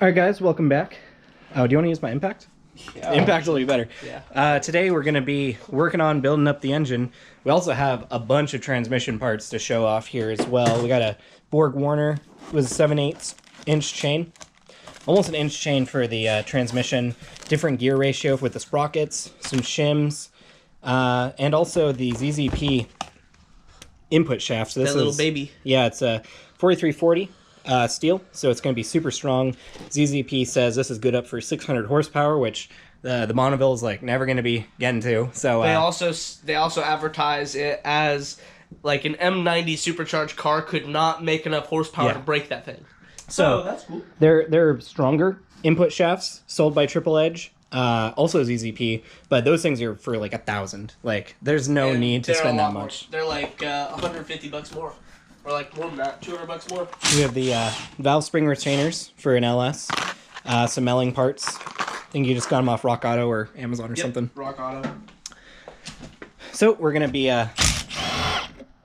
Alright guys, welcome back. Oh, do you want to use my impact? Yeah. Impact will be better. Yeah. Today we're going to be working on building up the engine. We also have a bunch of transmission parts to show off here as well. We got a Borg Warner with a 7/8 inch chain. Almost an inch chain for the transmission. Different gear ratio with the sprockets, some shims, and also the ZZP input shaft. So this little baby. Yeah, it's a 4340 steel, so it's going to be super strong. ZZP says this is good up for 600 horsepower, which the Bonneville is like never going to be getting to. So they also advertise it as like an M90 supercharged car could not make enough horsepower to break that thing. So that's cool. They're stronger input shafts sold by Triple Edge. Also ZZP, but those things are for like 1,000. Like, there's no need to spend that much. They're like $150 more, or like more than that, $200 more. We have the valve spring retainers for an LS, some melling parts. I think you just got them off Rock Auto or Amazon or something. Rock Auto. So we're gonna be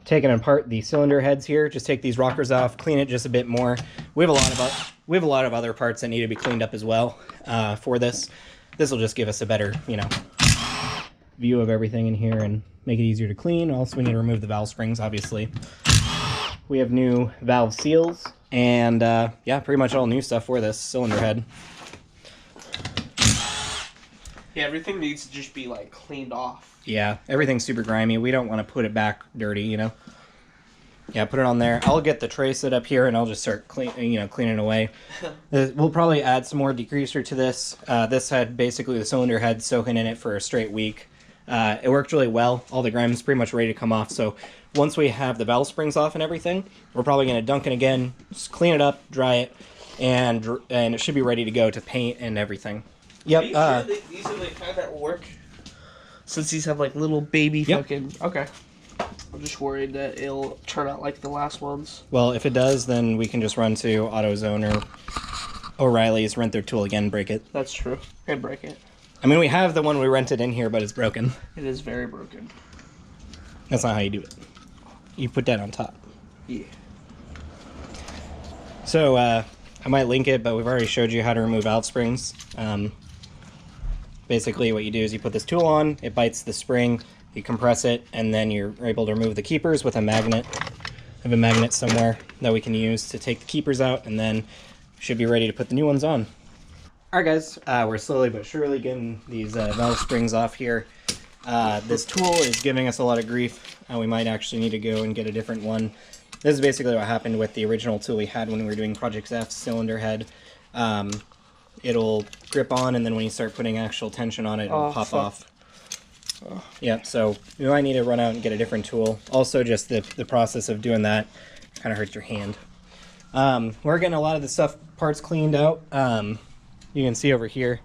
taking apart the cylinder heads here. Just take these rockers off, clean it just a bit more. We have a lot of other parts that need to be cleaned up as well for this. This will just give us a better, view of everything in here and make it easier to clean. Also, we need to remove the valve springs, obviously. We have new valve seals and, yeah, pretty much all new stuff for this cylinder head. Yeah, everything needs to just be, like, cleaned off. Yeah, everything's super grimy. We don't want to put it back dirty, Yeah, put it on there. I'll get the tray set up here, and I'll just start cleaning away. We'll probably add some more degreaser to this. This had basically the cylinder head soaking in it for a straight week. It worked really well. All the grime's pretty much ready to come off. So once we have the valve springs off and everything, we're probably going to dunk it again, just clean it up, dry it, and it should be ready to go to paint and everything. Yep. Are you sure these are the kind that will work? Since these have like little baby fucking... Okay. I'm just worried that it'll turn out like the last ones. Well, if it does, then we can just run to AutoZone or O'Reilly's, rent their tool again, break it. That's true. And break it. I mean, we have the one we rented in here, but it's broken. It is very broken. That's not how you do it. You put that on top. Yeah. So, I might link it, but we've already showed you how to remove valve springs. Basically, what you do is you put this tool on, it bites the spring, you compress it, and then you're able to remove the keepers with a magnet. I have a magnet somewhere that we can use to take the keepers out, and then should be ready to put the new ones on. Alright guys, we're slowly but surely getting these valve springs off here. This tool is giving us a lot of grief. We might actually need to go and get a different one. This is basically what happened with the original tool we had when we were doing Project F cylinder head. It'll grip on, and then when you start putting actual tension on it, it'll pop off. Yeah, so we might need to run out and get a different tool. Also, just the process of doing that kind of hurts your hand. We're getting a lot of the parts cleaned out. You can see over here,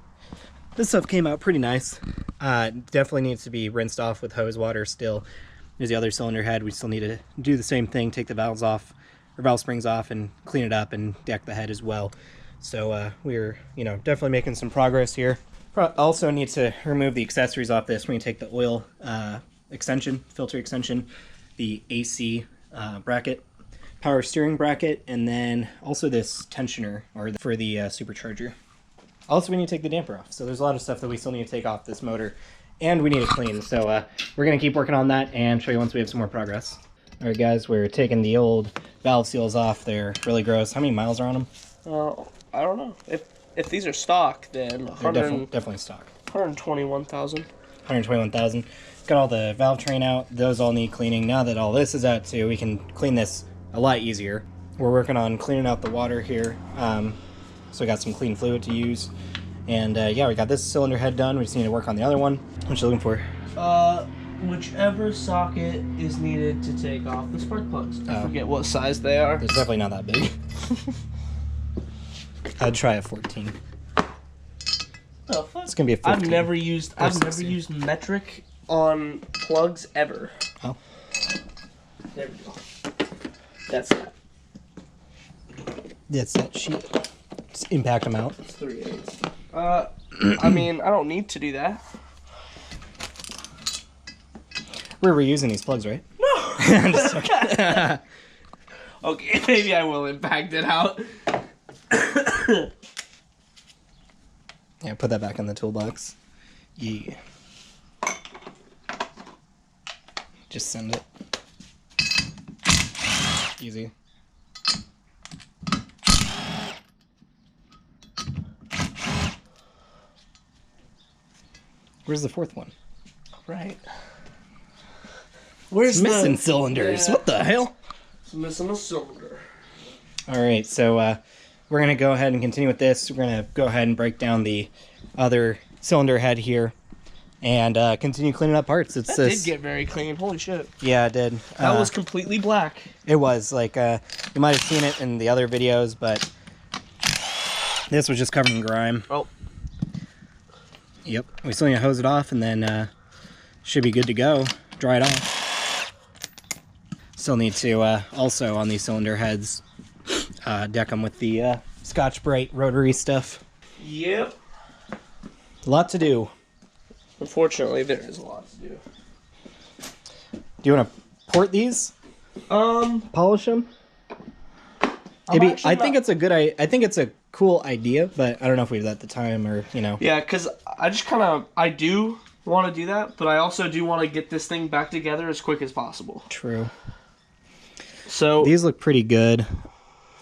this stuff came out pretty nice. Definitely needs to be rinsed off with hose water still. There's the other cylinder head. We still need to do the same thing, take the valves off, or valve springs off, and clean it up and deck the head as well. So we're, definitely making some progress here. Also need to remove the accessories off this when you take the oil filter extension, the AC bracket, power steering bracket, and then also this tensioner for the supercharger. Also, we need to take the damper off. So there's a lot of stuff that we still need to take off this motor, and we need to clean. So we're going to keep working on that and show you once we have some more progress. All right, guys, we're taking the old valve seals off. They're really gross. How many miles are on them? I don't know. If these are stock, then They're definitely stock. 121,000. 121,000. Got all the valve train out. Those all need cleaning. Now that all this is out too, we can clean this a lot easier. We're working on cleaning out the water here. So we got some clean fluid to use. And yeah, we got this cylinder head done. We just need to work on the other one. What you looking for? Whichever socket is needed to take off the spark plugs. I forget what size they are. It's definitely not that big. I'd try a 14. Oh, fuck. It's gonna be a 15. I've never used metric on plugs ever. Oh. There we go. That's that. That's that sheet. Just impact them out. 3/8. I mean, I don't need to do that. We're reusing these plugs, right? No. I'm just joking. Okay, maybe I will impact it out. Yeah, put that back in the toolbox. Yeah. Just send it. Easy. Where's the fourth one? Right. Where's missing cylinders? Yeah. What the hell? It's missing a cylinder. All right, so we're gonna go ahead and continue with this. We're gonna go ahead and break down the other cylinder head here, and continue cleaning up parts. It's That did get very clean. Holy shit. Yeah, it did. That was completely black. It was like you might have seen it in the other videos, but this was just covered in grime. Oh. Yep. We still need to hose it off, and then should be good to go. Dry it off. Still need to also on these cylinder heads deck them with the Scotch-Brite rotary stuff. Yep. A lot to do. Unfortunately, there is a lot to do. Do you want to port these? Polish them? Maybe. I think it's a good. I think it's a cool idea, but I don't know if we have that at the time or Yeah, because I do want to do that, but I also do want to get this thing back together as quick as possible. True. So these look pretty good.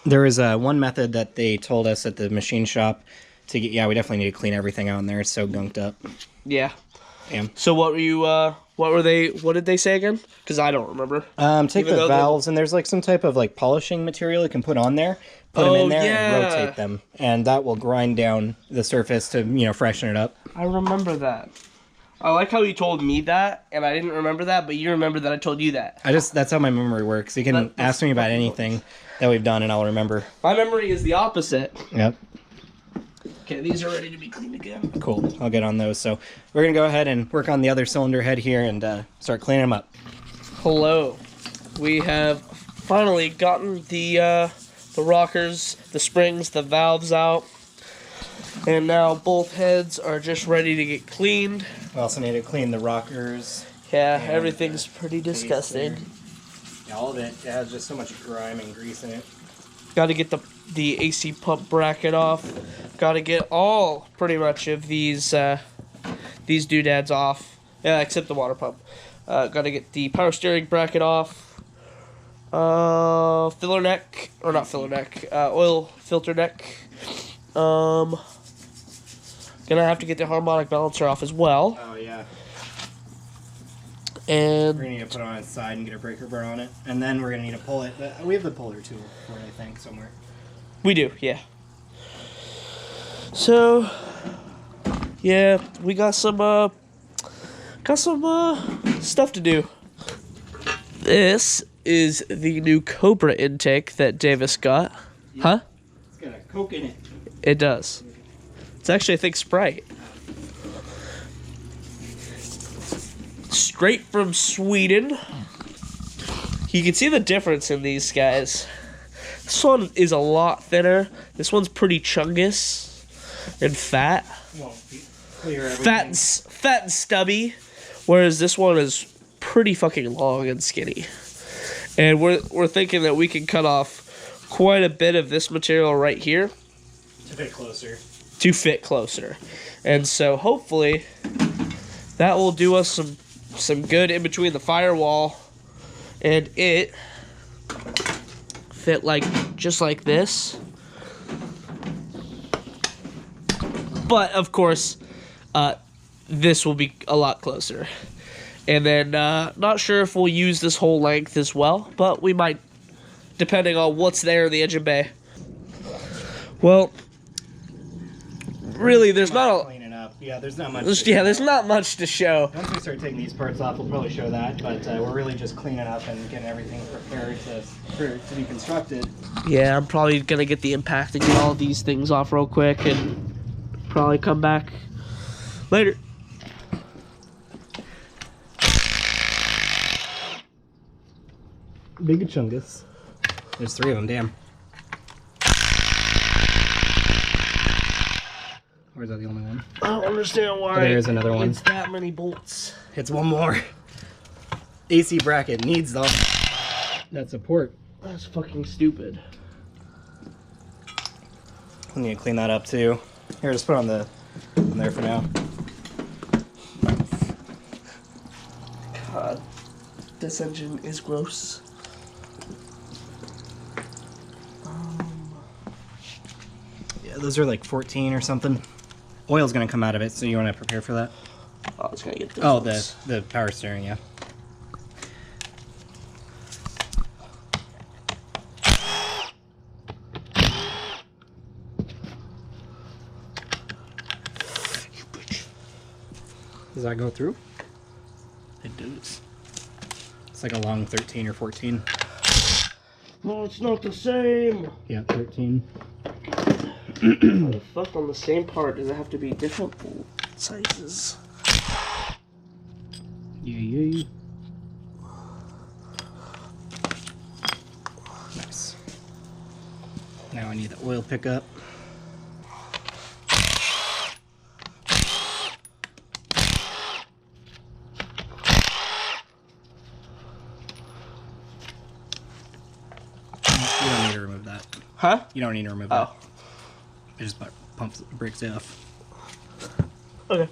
There was one method that they told us at the machine shop to get. Yeah, we definitely need to clean everything out in there. It's so gunked up. Yeah. Damn. So what were you? What were they? What did they say again? Because I don't remember. Take the valves and there's like some type of like polishing material you can put on there. Put them in there and rotate them, and that will grind down the surface to freshen it up. I remember that. I like how you told me that, and I didn't remember that, but you remember that I told you that. That's how my memory works. You can ask me about anything that we've done, and I'll remember. My memory is the opposite. Yep. Okay, these are ready to be cleaned again. Cool. I'll get on those. So we're gonna go ahead and work on the other cylinder head here and start cleaning them up. Hello. We have finally gotten the rockers, the springs, the valves out. And now both heads are just ready to get cleaned. We also need to clean the rockers. Yeah, everything's pretty disgusting. Yeah, all of it. It has just so much grime and grease in it. Got to get the AC pump bracket off. Got to get all pretty much of these doodads off. Yeah, except the water pump. Got to get the power steering bracket off. Filler neck, or not filler neck, oil filter neck. Gonna have to get the harmonic balancer off as well. Oh yeah. And we're gonna need to put it on its side and get a breaker bar on it, and then we're gonna need to pull it. But we have the puller tool for it, I think, somewhere. We do, yeah. So, yeah, we got some stuff to do. This is the new Cobra Intake that Davis got. Yeah. Huh? It's got a Coke in it. It does. It's actually, I think, Sprite. Straight from Sweden. You can see the difference in these guys. This one is a lot thinner. This one's pretty chungus and fat. Fat and stubby. Whereas this one is pretty fucking long and skinny. And we're thinking that we can cut off quite a bit of this material right here. To fit closer. And so hopefully that will do us some good in between the firewall and it fit just like this. But of course, this will be a lot closer. And then not sure if we'll use this whole length as well, but we might, depending on what's there in the engine bay. Well, really, there's not a... Cleaning up. Yeah, there's not much. There's not much to show. Once we start taking these parts off, we'll probably show that. But we're really just cleaning up and getting everything prepared to be constructed. Yeah, I'm probably gonna get the impact and get all these things off real quick, and probably come back later. Big chungus. There's 3 of them. Damn. Or is that the only one? I don't understand why. Oh, there is another one. It's that many bolts. It's one more. AC bracket needs that support. That's fucking stupid. I need to clean that up too. Here, just put on the I'm there for now. God, this engine is gross. Yeah, those are like 14 or something. Oil's gonna come out of it, so you want to prepare for that? Oh, it's gonna get those Oh, ones. the power steering, yeah. You bitch. Does that go through? It does. It's like a long 13 or 14. No, it's not the same. Yeah, 13. How the fuck on the same part does it have to be different sizes? Yeah. Nice. Now I need the oil pickup. You don't need to remove that. Huh? You don't need to remove Oh. that. It just pumps, breaks it off. Okay.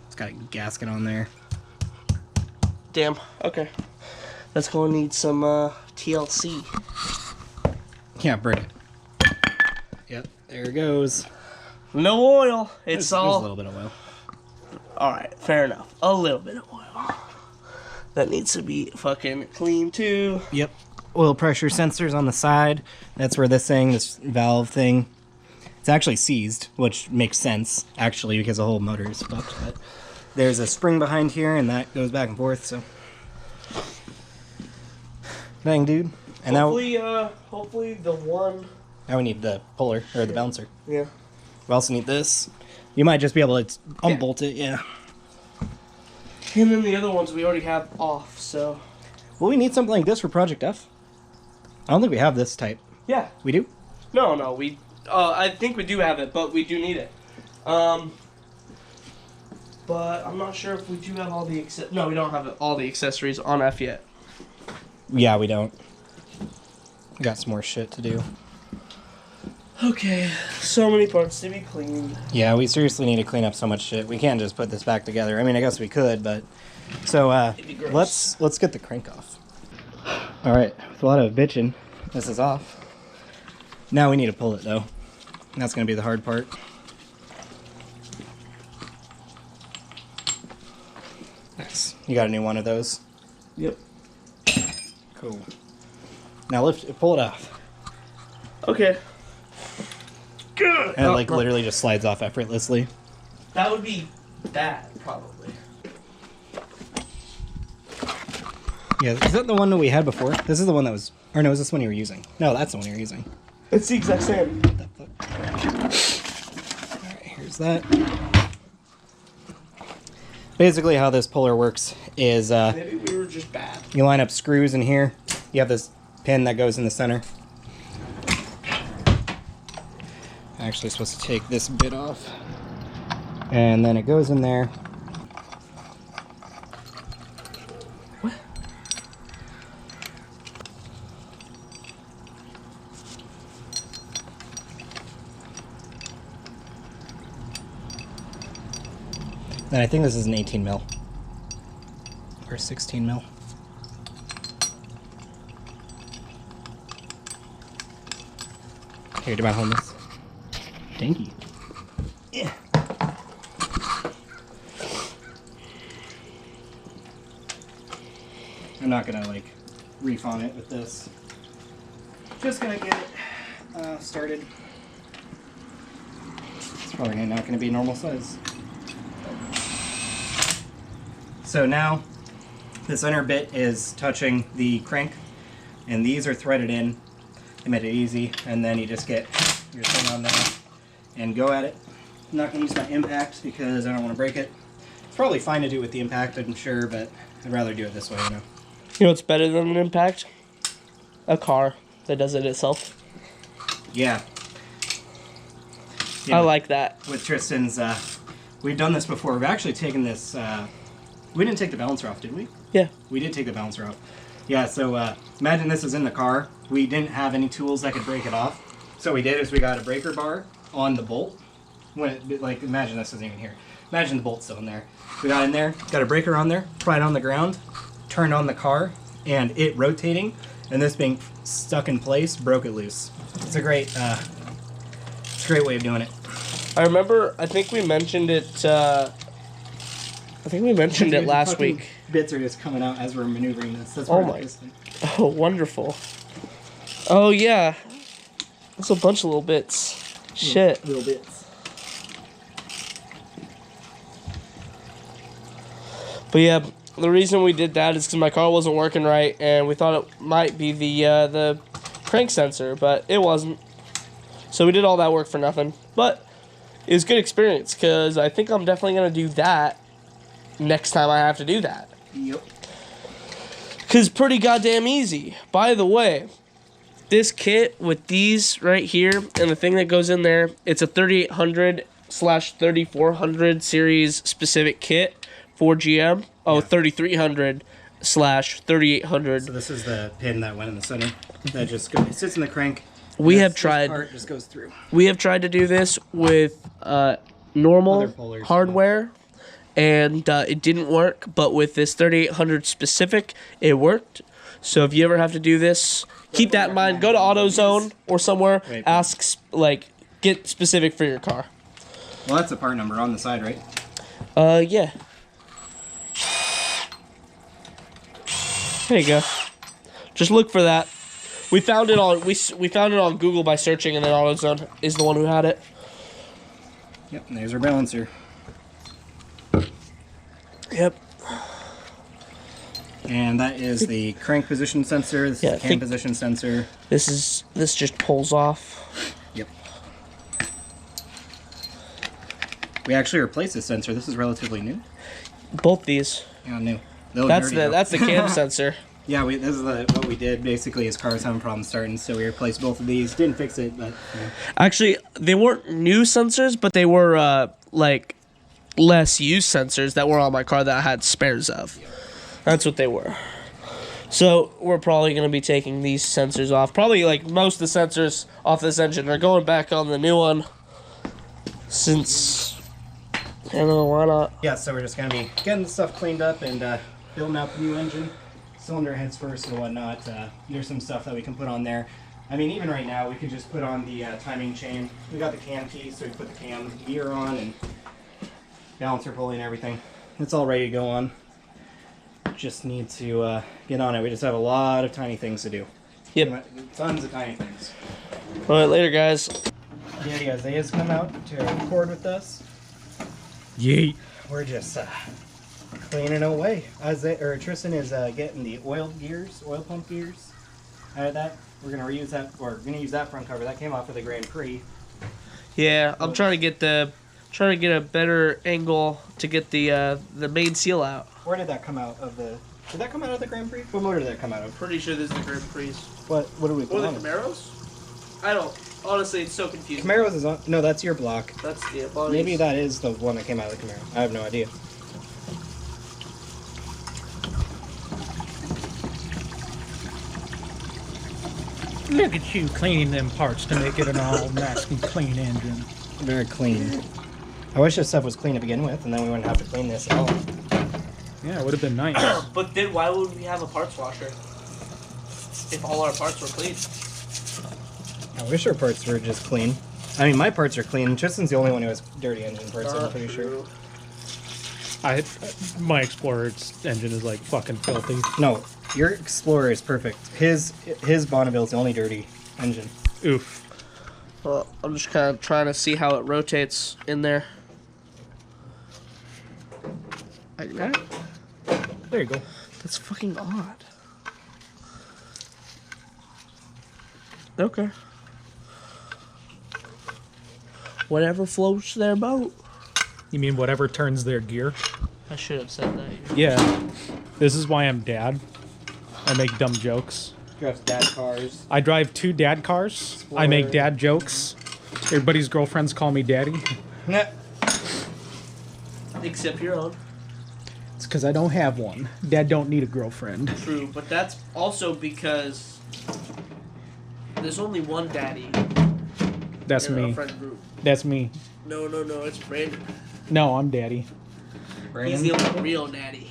It's got a gasket on there. Damn. Okay. That's gonna need some TLC. Yeah, bring it. Yep, there it goes. No oil. It's There's all. a little bit of oil. All right. Fair enough. A little bit of oil. That needs to be fucking clean too. Yep. Oil pressure sensors on the side. That's where this valve thing, it's actually seized, which makes sense, actually, because the whole motor is fucked. But there's a spring behind here, and that goes back and forth, so. Dang, dude. And Hopefully the one. now we need the puller, or the bouncer. Yeah. We also need this. You might just be able to unbolt it, yeah. And then the other ones we already have off, so. Will we need something like this for Project F? I don't think we have this type. Yeah. We do? No, we. I think we do have it, but we do need it. But I'm not sure if we do have all the No, we don't have all the accessories on F yet. Yeah, we don't. We got some more shit to do. Okay, so many parts to be cleaned. Yeah, we seriously need to clean up so much shit. We can't just put this back together. I mean, I guess we could, but so It'd be gross. let's get the crank off. All right, with a lot of bitching, this is off. Now we need to pull it though. That's gonna be the hard part. Nice. You got a new one of those? Yep. Cool. Now pull it off. Okay. And it like literally just slides off effortlessly. That would be bad, probably. Yeah, is that the one that we had before? This is the one that was, or no, is this one you were using? No, that's the one you were using. It's the exact same. What the fuck? Alright, here's that. Basically how this puller works is Maybe we were just bad. you line up screws in here. You have this pin that goes in the center. I'm actually supposed to take this bit off. And then it goes in there. What? And I think this is an 18 mil. Or 16 mil. Here, do you mind holding this? Thank you. Yeah. I'm not gonna like reef on it with this. Just gonna get it started. It's probably not gonna be normal size. So now this inner bit is touching the crank, and these are threaded in. They made it easy, and then you just get your thing on there and go at it. I'm not going to use my impact because I don't want to break it. It's probably fine to do with the impact, I'm sure, but I'd rather do it this way, you know. You know what's better than an impact? A car that does it itself. Yeah. I like that. With Tristan's, we've done this before. We've actually taken this, we didn't take the balancer off, did we? Yeah. We did take the balancer off. Yeah, so imagine this is in the car. We didn't have any tools that could break it off. So what we did is we got a breaker bar on the bolt. When it, like, imagine this isn't even here. Imagine the bolt's still in there. We got in there, got a breaker on there, right on the ground, turned on the car, and it rotating, and this being stuck in place, broke it loose. It's a great way of doing it. I remember, I think we mentioned it, last week. Bits are just coming out as we're maneuvering this. That's Oh, wonderful. Oh, yeah. That's a bunch of little bits. Shit. Little bits. But yeah, the reason we did that is because my car wasn't working right, and we thought it might be the crank sensor, but it wasn't. So we did all that work for nothing. But it was a good experience, because I think I'm definitely going to do that next time I have to do that. Yep. Because it's pretty goddamn easy. By the way, this kit with these right here and the thing that goes in there, it's a 3800/3400 series specific kit for GM. Oh, yeah. 3300/3800. So this is the pin that went in the center. That just sits in the crank. We have tried. Part just goes through. We have tried to do this with normal hardware, and it didn't work. But with this 3800 specific, it worked. So if you ever have to do this, keep that in mind. Go to AutoZone or somewhere. Ask, get specific for your car. Well, that's the part number on the side, right? Yeah. There you go. Just look for that. We found it on we found it on Google by searching, and then AutoZone is the one who had it. Yep, and there's our balancer. Yep. And that is the crank position sensor. This is the cam position sensor. This just pulls off. Yep. We actually replaced this sensor. This is relatively new. Both these. Yeah, new. That's the cam sensor. Yeah, this is what we did. Basically, his car was having problems starting, so we replaced both of these. Didn't fix it, but actually, they weren't new sensors, but they were less used sensors that were on my car that I had spares of. Yeah. That's what they were. So we're probably going to be taking these sensors off. Probably most of the sensors off this engine are going back on the new one. Since I don't know, why not? Yeah, so we're just going to be getting the stuff cleaned up and building out the new engine. Cylinder heads first and whatnot. There's some stuff that we can put on there. I mean, even right now, we could just put on the timing chain. We got the cam key, so we put the cam gear on and balancer pulley and everything. It's all ready to go on. Just need to get on it. We just have a lot of tiny things to do. Yep. Tons of tiny things. All right, later, guys. Yeah, Isaiah's come out to record with us. Yeet. We're just cleaning away. Tristan is getting the oil pump gears out of that. We're gonna reuse that, or gonna use that front cover. That came off of the Grand Prix. Yeah, I'm trying to get a better angle to get the main seal out. Where did that come out of the? Did that come out of the Grand Prix? What motor did that come out of? Pretty sure this is the Grand Prix. What do we put on? Or the Camaros? I don't. Honestly, it's so confusing. Camaros is on. No, that's your block. That's Maybe that is the one that came out of the Camaro. I have no idea. Look at you cleaning them parts to make it an all nice and clean engine. Very clean. I wish this stuff was clean to begin with, and then we wouldn't have to clean this at all. Yeah, it would have been nice. But then why would we have a parts washer if all our parts were clean? I wish our parts were just clean. I mean, my parts are clean. Tristan's the only one who has dirty engine parts, I'm pretty sure. My Explorer's engine is fucking filthy. No, your Explorer is perfect. His Bonneville is the only dirty engine. Oof. Well, I'm just kind of trying to see how it rotates in there. Like that? There you go. That's fucking odd. Okay. Whatever floats their boat. You mean whatever turns their gear? I should have said that. Yeah. This is why I'm dad. I make dumb jokes. You have dad cars. I drive 2 dad cars. Explorer. I make dad jokes. Everybody's girlfriends call me daddy. Nah. Except your own. It's because I don't have one. Dad don't need a girlfriend. True, but that's also because there's only one daddy. That's in our me. friend group. That's me. No, it's Brandon. No, I'm daddy. He's the only real daddy.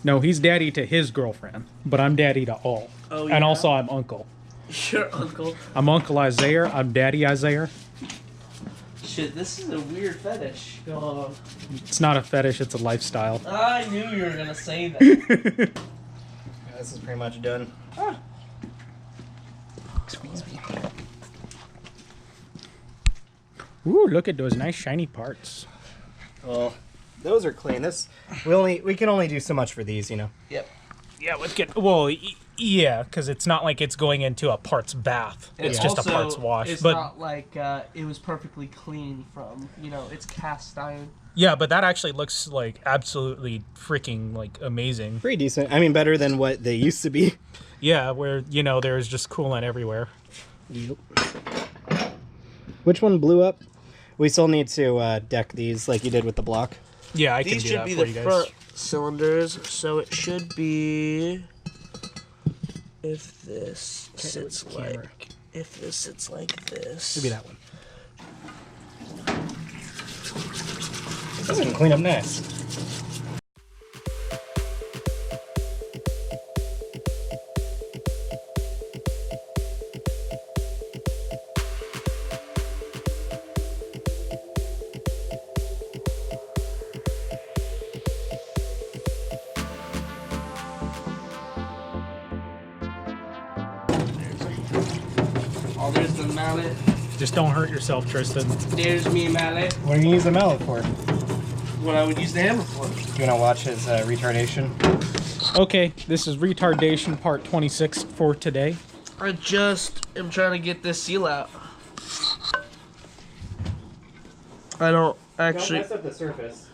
No, he's daddy to his girlfriend, but I'm daddy to all. Oh, yeah? And also I'm uncle. Your uncle. I'm Uncle Isaiah. I'm Daddy Isaiah. Shit, this is a weird fetish going on. It's not a fetish, it's a lifestyle. I knew you were gonna say that. Yeah, this is pretty much done. Ah. Excuse me. Ooh, look at those nice shiny parts. Well, those are clean. We can only do so much for these, you know. Yep. Yeah, yeah, because it's not like it's going into a parts bath. It's just a parts wash. It's but not like it was perfectly clean from, it's cast iron. yeah, but that actually looks like absolutely freaking like amazing. Pretty decent. I mean, better than what they used to be. Yeah, where there's just coolant everywhere. Yep. Which one blew up? We still need to deck these like you did with the block. Yeah, I can These do should that be for the you guys. front cylinders, so it should be if this sits like this. Maybe that one. This can clean up nice. Oh, there's the mallet. Just don't hurt yourself, Tristan. There's me mallet. What do you use the mallet for? What I would use the hammer for. You want to watch his retardation? Okay, this is retardation part 26 for today. I just am trying to get this seal out. I don't actually. Don't mess up the surface.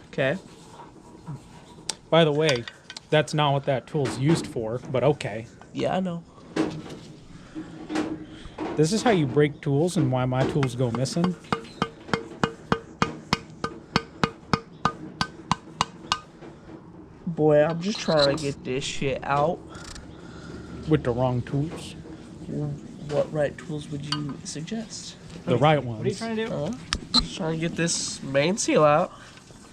Okay. By the way, that's not what that tool's used for, but okay. Yeah, I know. This is how you break tools and why my tools go missing. Boy, I'm just trying to get this shit out. With the wrong tools. What right tools would you suggest? The right ones. What are you trying to do? Just trying to get this main seal out.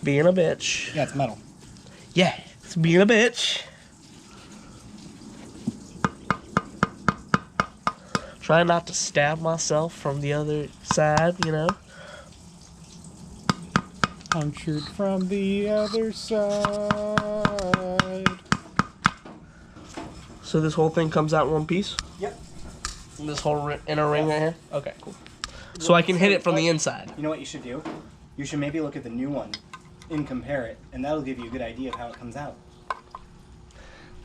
Being a bitch. Yeah, it's metal. Yeah, it's being a bitch. Trying not to stab myself from the other side, Punctured from the other side. So this whole thing comes out in one piece? Yep. And this whole inner ring right here? Okay, cool. So I can hit it from the inside. You know what you should do? You should maybe look at the new one and compare it, and that'll give you a good idea of how it comes out.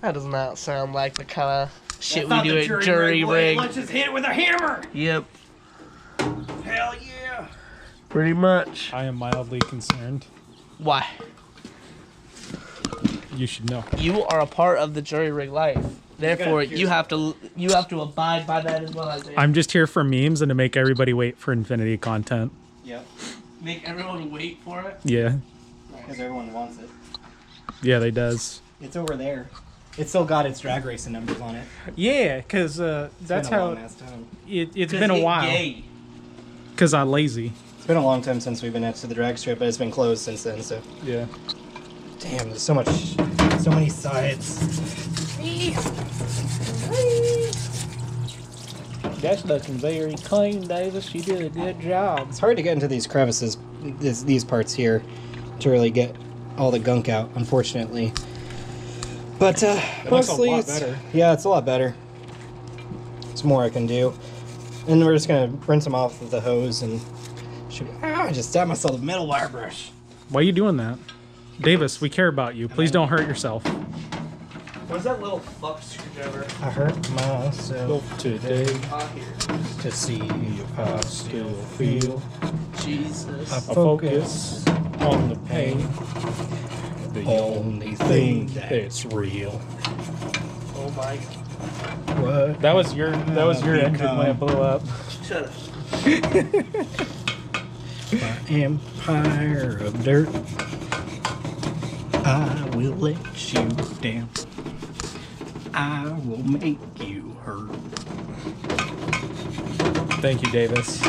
That does not sound like the kind of shit we do at jury rig. Let's just hit it with a hammer! Yep, Hell yeah! pretty much. I am mildly concerned. Why? You should know. You are a part of the jury rig life. Therefore, you have to abide by that as well, Isaiah. I'm just here for memes and to make everybody wait for Infinity content. Yep. Make everyone wait for it. Yeah. Because everyone wants it. Yeah, they does. It's over there. It's still got its drag racing numbers on it. Yeah, because that's been a how long ass time. it's been a while. Gay. Because I'm lazy. It's been a long time since we've been next to the drag strip, but it's been closed since then, so. Yeah. Damn, there's so many sides. That's looking very clean, Davis. You did a good job. It's hard to get into these crevices, these parts here, to really get all the gunk out, unfortunately. But looks a mostly lot it's better. Yeah, it's a lot better. There's more I can do, and we're just gonna rinse them off with the hose and. I just stabbed myself with a metal wire brush. Why are you doing that? Davis, we care about you. Please don't hurt yourself. What's that little fuck screwdriver? I hurt myself Today, Here. to see if I still feel. Jesus. I focus on the pain. The only thing that's real. Oh my. What? That was your engine when it blew up. Shut up. My empire of dirt. I will let you down. I will make you hurt. Thank you, Davis.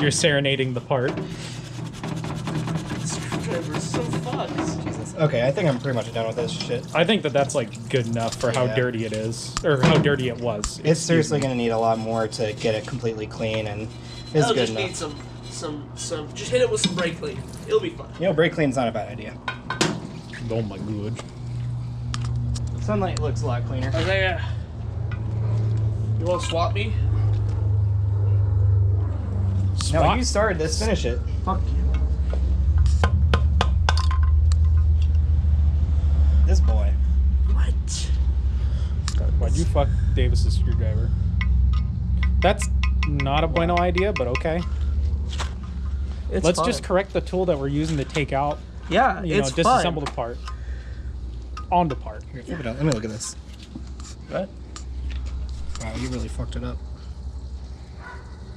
You're serenading the part. This screwdriver is so fucked. Jesus. Okay, I think I'm pretty much done with this shit. I think that's like good enough for how Yeah. dirty it is, or how dirty it was. It's seriously going to need a lot more to get it completely clean, and it's I'll good just enough. need some. Just hit it with some brake clean. It'll be fine. You know, brake clean's not a bad idea. Oh my god. Sunlight looks a lot cleaner. Isaiah, you want to swap me? No, Swap. you started this. Finish it. Fuck you. This boy. What? Why'd you fuck Davis's screwdriver? That's not a bueno idea, but okay. It's Let's fine. just correct the tool that we're using to take out, Yeah, you know, it's disassemble fine. the part. On the part. Here, flip it out. Let me look at this. What? Wow, you really fucked it up.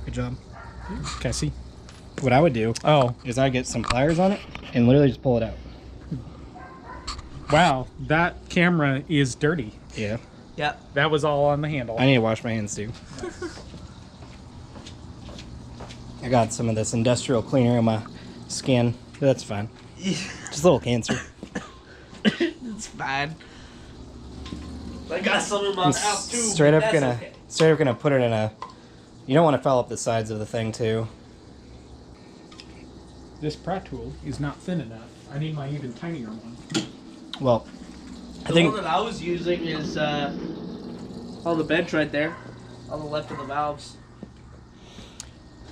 Good job. Can I see? What I would do Oh, is I'd get some pliers on it and literally just pull it out. wow. That camera is dirty. Yeah. Yeah. That was all on the handle. I need to wash my hands too. I got some of this industrial cleaner in my skin. But that's fine. Just a little cancer. It's fine. I got some in my I'm mouth too. straight but up that's gonna okay. straight up gonna put it in a. You don't want to foul up the sides of the thing too. This Pratt tool is not thin enough. I need my even tinier one. Well, I The think one that I was using is on the bench right there, on the left of the valves.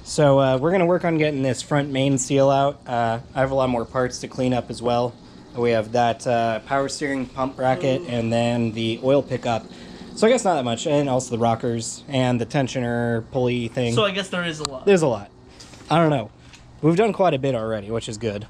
so. We're gonna work on getting this front main seal out. I have a lot more parts to clean up as well. We have that power steering pump bracket and then the oil pickup. So I guess not that much, and also the rockers and the tensioner pulley thing. So I guess there is a lot. There's a lot. I don't know. We've done quite a bit already, which is good.